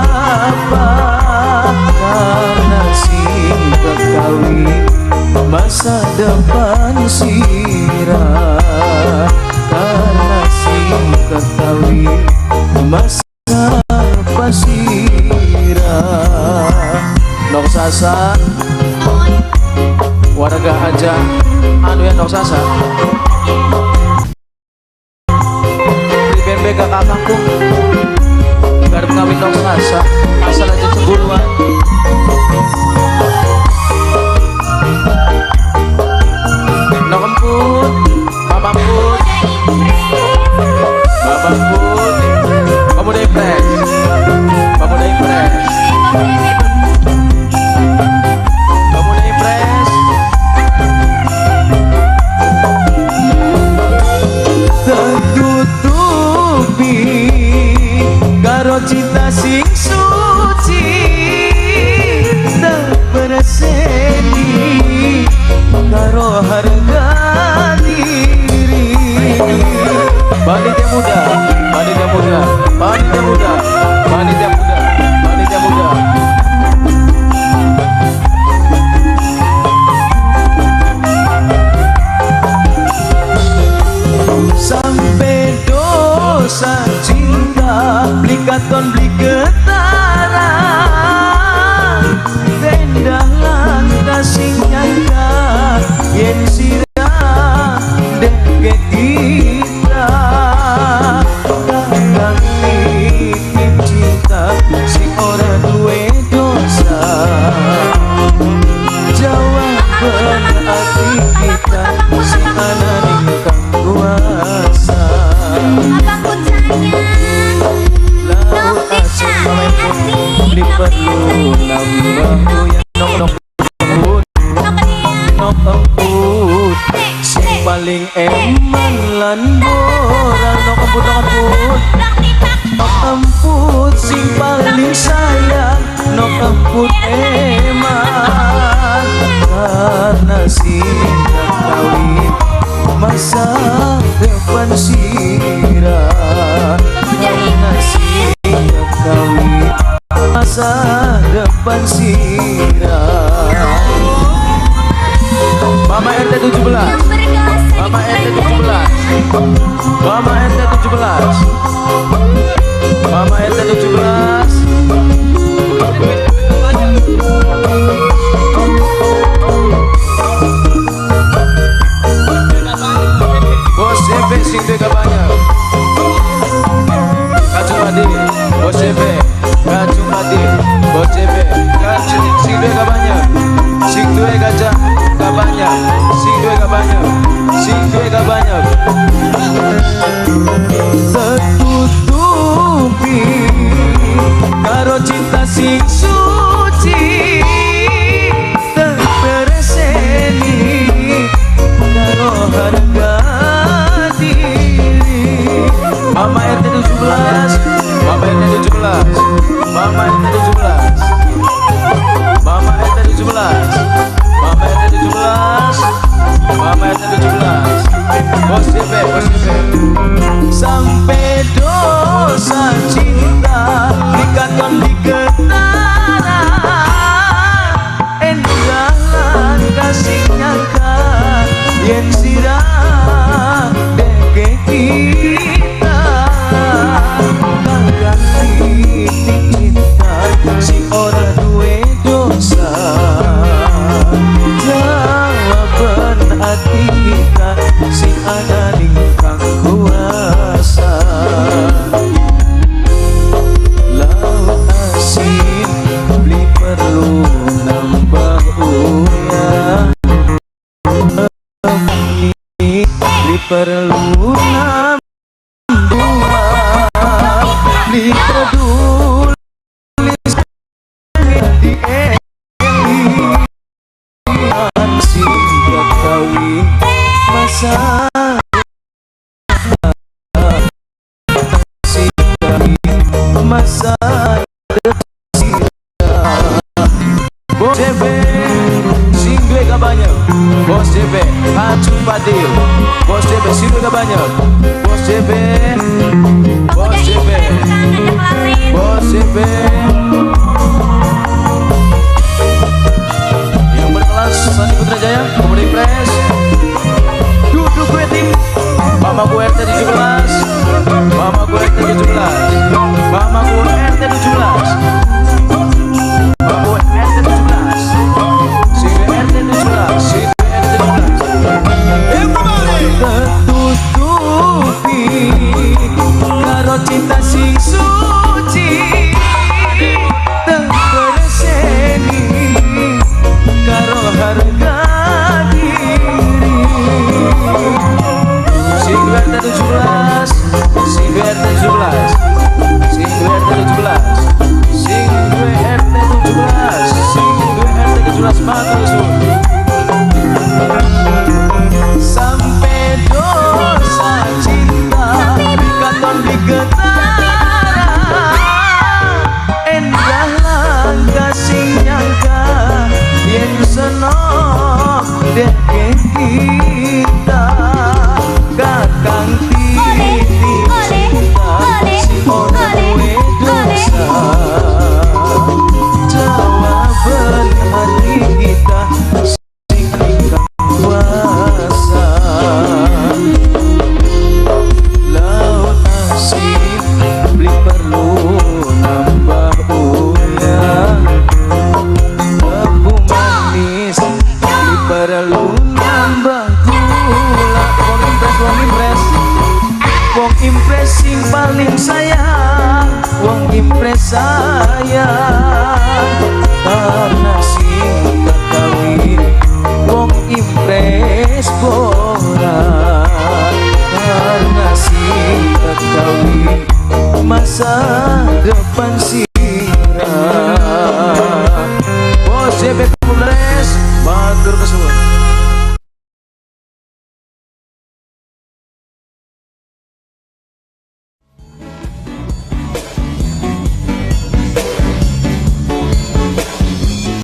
apa karena singkat kawin masa depan sirah, karena singkat kawin masa depan sirah. Nok Sasa warga aja anu ya Nok Sasa di BNB kakak kampung garap kawin Nok Sasa asal aja cembuluan. Nok Emput Bapak Emput Bapak Emput kamu udah impress, kamu udah impress, kamu udah impress. Tertutupi karo cinta sing suci, tak berseni karo harga diri. Panitia muda, panitia muda, panitia muda, panitia muda, panitia muda. Sampai dosa cinta beli katon beli ketara, tendangan kasih nyangka yen sirah deke kita. Kadang titip cinta si ora duwe dosa, jawaban hati kita si anani kang kuasa. Laut asam main pun beli perlu nambah yang nok emput sing paling eman lan boran. Nok emput sing paling sayang, nok emput eman karena singkat kawin masa depan sirah, karena singkat kawin masa depan sirah. Mama RT 17, Mama RT 17, Mama RT 17, Mama RT 17. Bos CP sing duwe banyak. Kacung Madi, Bos CP, Kacung Madi, Bos CP, Kacung sing duwe banyak. Sing duwe gajah gak banyak, sing duwe gak banyak, sing duwe gak banyak. Tertutupi karo cinta sing suci, terberseni karo harga diri. Mama RT 17, Mama RT 17, Mama RT 17, Mama RT 17, Mama RT 17, Mama RT 17. Bos CP, Bos CP. Sampai dosa cinta dikaton di ketara, endahlan kasih nyangka yen sirah deke kita. Kadang titik cinta si ora duwe dosa, jawaban hati kita si ananing kang kuasa. Laut asin beli perlu nambah uyah, beli perlu nambah, beli peduli di singkat kawin masa masa Bos CP sing duwe gak banyak. Bos CP Kacung Padil, Bos CP sing duwe gak banyak. Bos CP, Bos CP. Bos CP yang berkelas Sandi Putrajaya, Komedi Press, duduk gue tim Mama gue RT 17, Mama gue RT 17, Mama gue RT 17, Mama gue RT 17, si RT 17, si RT 17. Ketutupi karo cinta sing suci, terberseni karo harga diri. Si RT 17, si RT 17, si RT 17, si RT 17, si RT 17 matur suwun. Sampai dosa cinta katon digetara, endah langkah sing nyangka yen senok dek kita kakang titip cinta si ora duwe dosa. Jawaban hati kita sing kuasa, laut asin beli perlu nambah uyang, tebu manis beli perlu nambah gula. Wong impres sing paling sayang, wong impres sayang karena sing kawin, wong impres borak karena sing kawin. Masa depan si